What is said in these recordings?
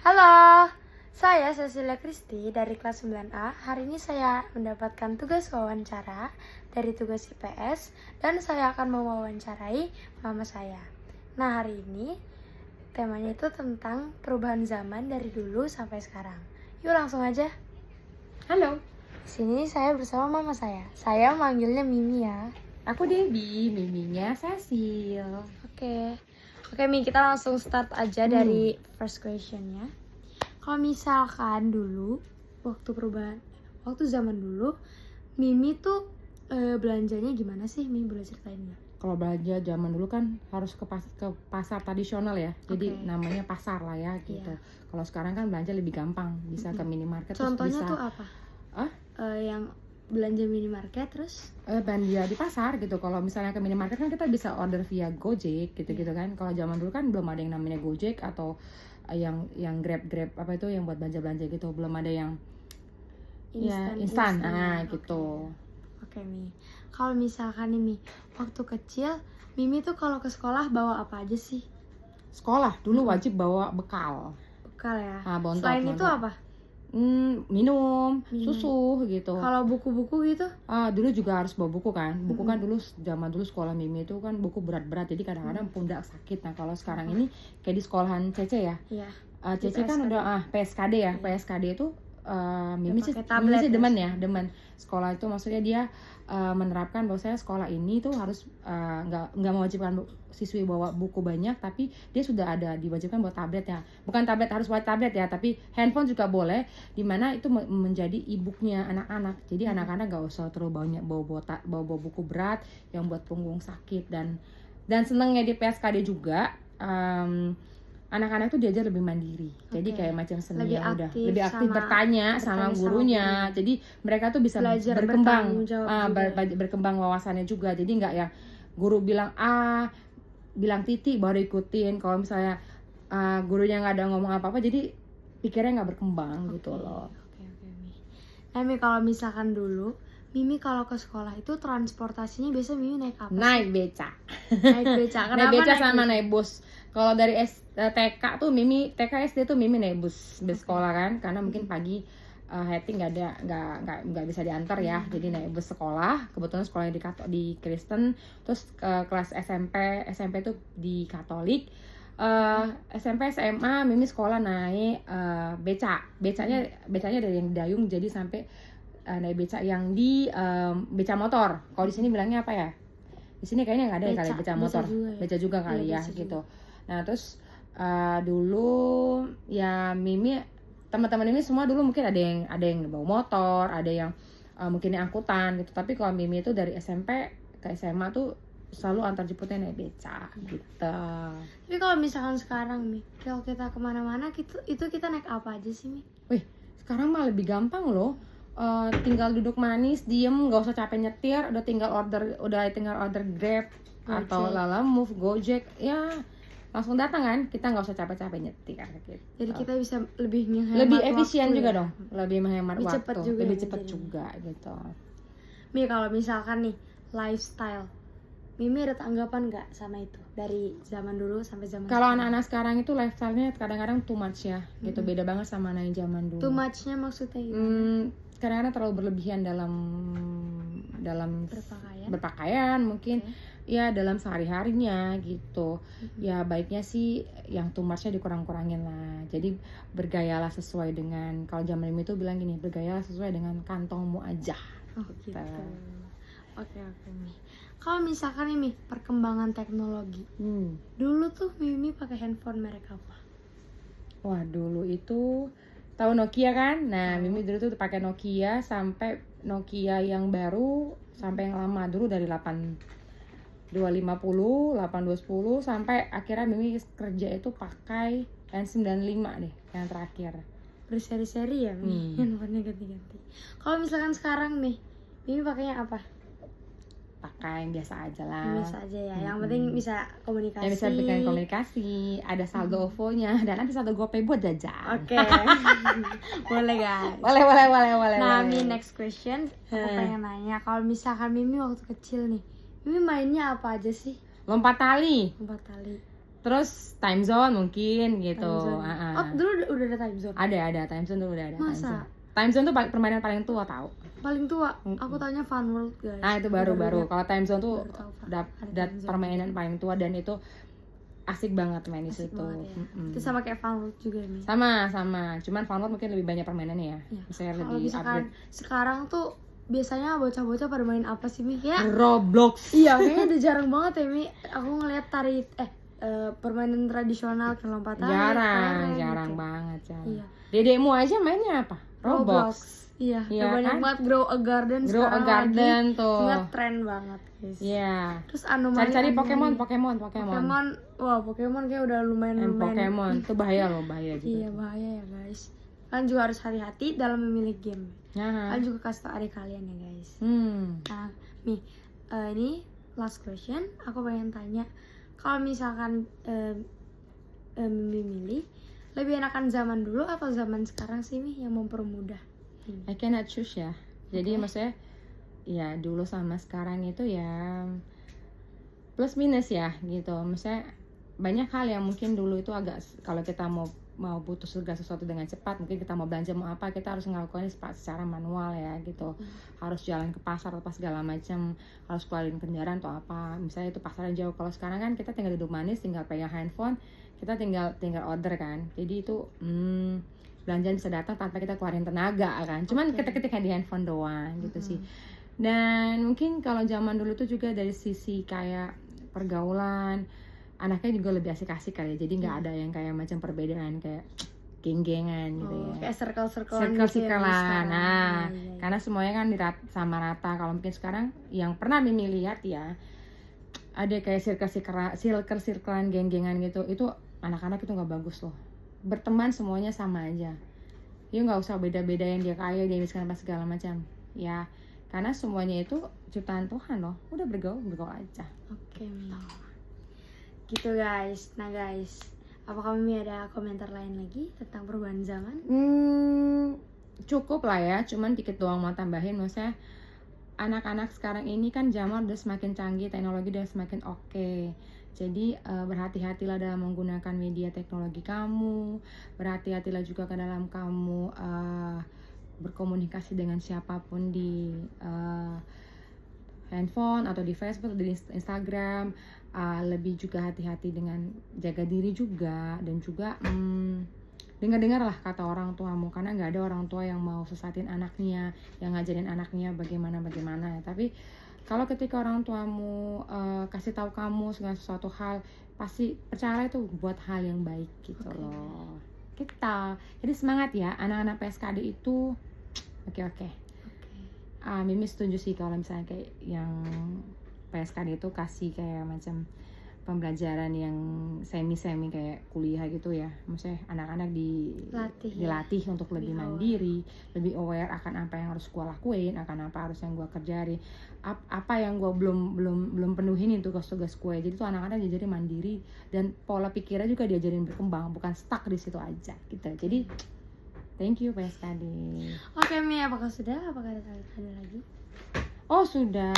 Halo, saya Cecilia Kristi dari kelas 9A. Hari ini saya mendapatkan tugas wawancara dari tugas IPS dan saya akan mewawancarai mama saya. Nah, hari ini temanya itu tentang perubahan zaman dari dulu sampai sekarang. Yuk langsung aja. Halo, Di sini saya bersama mama saya. Saya manggilnya Mimi ya. aku Debbie, miminya Cecil. Oke, Mi, kita langsung start aja dari first questionnya. Kalau misalkan dulu, waktu zaman dulu, Mimi tuh belanjanya gimana sih, Mi? Boleh ceritain nggak? Kalau belanja zaman dulu kan harus ke pasar tradisional ya, jadi Oke. namanya pasar lah ya gitu. Iya. Kalau sekarang kan belanja lebih gampang, bisa ke minimarket Contohnya terus tuh bisa apa? ah Yang belanja minimarket terus? belanja di pasar gitu. Kalau misalnya ke minimarket kan kita bisa order via Gojek gitu-gitu kan. Kalau zaman dulu kan belum ada yang namanya Gojek atau yang Grab apa itu yang buat belanja gitu, belum ada yang instan gitu. Oke, Mi. Kalau misalkan nih, Mi, waktu kecil, Mimi tuh kalau ke sekolah bawa apa aja sih? Sekolah dulu wajib bawa bekal. Bekal ya. Bontot, Selain itu bontot. apa? Minum, susu gitu. Kalau buku-buku gitu? Dulu juga harus bawa buku kan. Buku kan dulu zaman dulu sekolah Mimi itu kan buku berat-berat, jadi kadang-kadang pundak sakit. Nah, kalau sekarang ini kayak di sekolahan Cece ya. Iya. Cece kan udah PSKD ya. PSKD itu Mimi sih demen ya, demen sekolah itu. Maksudnya dia menerapkan bahwa saya sekolah ini tuh harus nggak mewajibkan siswi bawa buku banyak, tapi dia sudah ada diwajibkan buat tablet ya. Bukan tablet harus buat tablet ya, tapi handphone juga boleh, dimana itu menjadi e-booknya anak-anak. Jadi anak-anak nggak usah terlalu banyak bawa buku berat yang buat punggung sakit. Dan senengnya di PSKD juga anak-anak tuh diajar lebih mandiri. Jadi kayak macam seni yang udah lebih aktif bertanya sama gurunya. Jadi mereka tuh bisa belajar berkembang wawasannya juga. Jadi nggak yang guru bilang A, bilang titik baru ikutin. Kalau misalnya gurunya nggak ada ngomong apa-apa, jadi pikirnya nggak berkembang gitu loh. Oke, Mi. Nah, Mi, kalau misalkan dulu Mimi kalau ke sekolah itu transportasinya biasa Mimi naik apa? Naik beca. Naik beca. Kenapa naik beca sama naik bus. Kalau dari TK tuh Mimi, TK SD tuh Mimi naik bus sekolah kan, karena mungkin pagi Heti nggak bisa diantar ya, jadi naik bus sekolah. Kebetulan sekolahnya di Kristen, terus kelas SMP tuh di Katolik. SMP SMA Mimi sekolah naik becanya dari yang Dayung, jadi sampai naik beca yang di beca motor. Kalau di sini bilangnya apa ya? Di sini kayaknya nggak ada ya kali beca motor. Beca juga kali ya gitu. Nah, terus dulu ya Mimi, teman-teman ini semua dulu mungkin ada yang bawa motor, ada yang mungkin angkutan gitu. Tapi kalau Mimi itu dari SMP ke SMA tuh selalu antar jemputnya naik beca gitu. Tapi kalau misalkan sekarang, Mi, kalau kita kemana-mana itu kita naik apa aja sih, Mi? Wih, sekarang mah lebih gampang loh. Tinggal duduk manis, diem, nggak usah capek nyetir, udah tinggal order Grab atau Lalamove, Gojek, ya langsung datang kan, kita nggak usah capek-capek nyetir gitu. Jadi kita bisa lebih efisien juga dong, lebih menghemat waktu, lebih cepat juga gitu. Mi, kalau misalkan nih lifestyle, Mimi ada tanggapan nggak sama itu dari zaman dulu sampai zaman kalau anak-anak sekarang itu lifestyle-nya kadang-kadang too much ya, gitu. Beda banget sama anak yang zaman dulu. Too much-nya maksudnya gimana? Kadang-kadang terlalu berlebihan dalam berpakaian mungkin. Ya dalam sehari-harinya gitu. Ya baiknya sih yang too much-nya dikurang-kurangin lah. Jadi bergayalah sesuai dengan, kalau zaman ini tuh bilang gini, bergayalah sesuai dengan kantongmu aja. Gitu. Oke, Mi. Kalau misalkan ini perkembangan teknologi, dulu tuh Mimi pakai handphone merek apa? Wah, dulu itu tahu Nokia kan? Nah, Mimi dulu tuh pakai Nokia sampai Nokia yang baru sampai yang lama dulu, dari 8250, 8210 sampai akhirnya Mimi kerja itu pakai N95 deh yang terakhir. Berseri-seri ya, Mi. Handphonenya ganti-ganti. Kalau misalkan sekarang nih, Mimi pakainya apa? Pakai yang biasa aja lah. Biasa aja ya. Yang penting bisa komunikasi. Ya, bisa bikin komunikasi, ada saldo OVO-nya, dan nanti saldo GoPay buat jajan. Oke. Boleh guys. Boleh. Nah, Mi, next question. Aku pengen nanya, kalau misalkan Mimi waktu kecil nih, Mimi mainnya apa aja sih? Lompat tali. Terus time zone mungkin gitu. Time zone. Oh, dulu udah ada time zone. Ada time zone tuh udah ada. Masa? Time zone tuh permainan paling tua tahu. Paling tua. Aku tanya Fun World, guys. Nah, itu baru. Kalau time zone tuh ada permainan paling tua dan itu asik banget main di situ. Ya. Itu sama kayak Fun World juga nih. Sama. Cuman Fun World mungkin lebih banyak permainannya ya. Misalnya lebih upgrade. Sekarang tuh biasanya bocah-bocah pada main apa sih, Mi? Ya Roblox. Iya, kayaknya udah jarang banget ya, Mi. Aku ngeliat permainan tradisional kayak lompat tarik. Jarang banget. Iya. Dedekmu aja mainnya apa? Roblox. Iya, banyak banget Grow a Garden sekarang lagi tuh. nge-trend banget, guys. Iya. Terus anomali cari Pokemon. Wah, Pokemon kayak udah lumayan. Pokemon itu bahaya juga. Iya, bahaya ya, guys. Kalian juga harus hati-hati dalam memilih game. Kalian juga kasih tau adik kalian ya, guys. Nah, Mi, ini last question. Aku pengen tanya, kalau misalkan memilih, lebih enakan zaman dulu atau zaman sekarang sih, Mi, yang mempermudah? I cannot choose ya. Jadi maksudnya ya dulu sama sekarang itu ya plus minus ya gitu. Maksudnya banyak hal yang mungkin dulu itu agak, kalau kita mau butuh segala sesuatu dengan cepat, mungkin kita mau belanja mau apa, kita harus ngelakuinnya secara manual ya gitu. Harus jalan ke pasar atau segala macam, harus keluarin kendaraan atau apa. Misalnya itu pasarnya jauh. Kalau sekarang kan kita tinggal duduk manis, tinggal pegang handphone, kita tinggal order kan. Jadi itu belanjaan bisa datang tanpa kita keluarin tenaga kan. Cuman ketik-ketik di handphone doang gitu sih. Dan mungkin kalau zaman dulu tuh juga dari sisi kayak pergaulan, anaknya juga lebih asik-asik kali ya. Jadi nggak ada yang kayak macam perbedaan kayak geng-gengan gitu ya. Kayak circle-circlean gitu ya. Nah, karena semuanya kan sama rata. Kalau mungkin sekarang yang pernah Mimi lihat ya, ada kayak circle-circlean geng-gengan gitu. Itu anak-anak itu nggak bagus loh. Berteman semuanya sama aja. Ya nggak usah beda-beda yang dia kaya, dia miskin apa segala macam. Ya, karena semuanya itu ciptaan Tuhan loh. Udah bergaul aja. Oke, gitu guys. Nah guys, apakah Mimi ada komentar lain lagi tentang perubahan zaman? Cukup lah ya, cuman dikit doang mau tambahin. Maksudnya anak-anak sekarang ini kan zaman udah semakin canggih, teknologi udah semakin oke. Jadi berhati-hatilah dalam menggunakan media teknologi kamu, berhati-hatilah juga ke dalam kamu berkomunikasi dengan siapapun di handphone atau di Facebook atau di Instagram. Lebih juga hati-hati dengan jaga diri juga, dan juga dengar-dengarlah kata orang tuamu, karena nggak ada orang tua yang mau sesatin anaknya, yang ngajarin anaknya bagaimana ya. Tapi kalau ketika orang tuamu kasih tahu kamu segala sesuatu hal, pasti percaya itu buat hal yang baik gitu loh. Jadi semangat ya anak-anak PSKD itu. Oke. Mimi setuju sih kalau misalnya kayak yang PSKD itu kasih kayak macam pembelajaran yang semi kayak kuliah gitu ya. Maksudnya anak-anak dilatih untuk lebih mandiri, lebih aware akan apa yang harus gue lakuin, akan apa harus yang gue kerjain, apa yang gue belum penuhin itu tugas gue. Jadi tuh anak-anak diajarin mandiri dan pola pikirnya juga diajarin berkembang, bukan stuck di situ aja gitu. Jadi thank you PSKD. Oke, Mi, apakah sudah? Apakah ada lagi? Oh, sudah.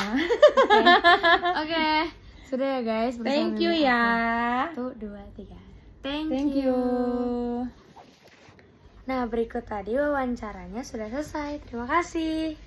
Oke. Sudah ya guys. Thank you ya. 1, 2, 3. Thank you. Nah, berikut tadi wawancaranya sudah selesai. Terima kasih.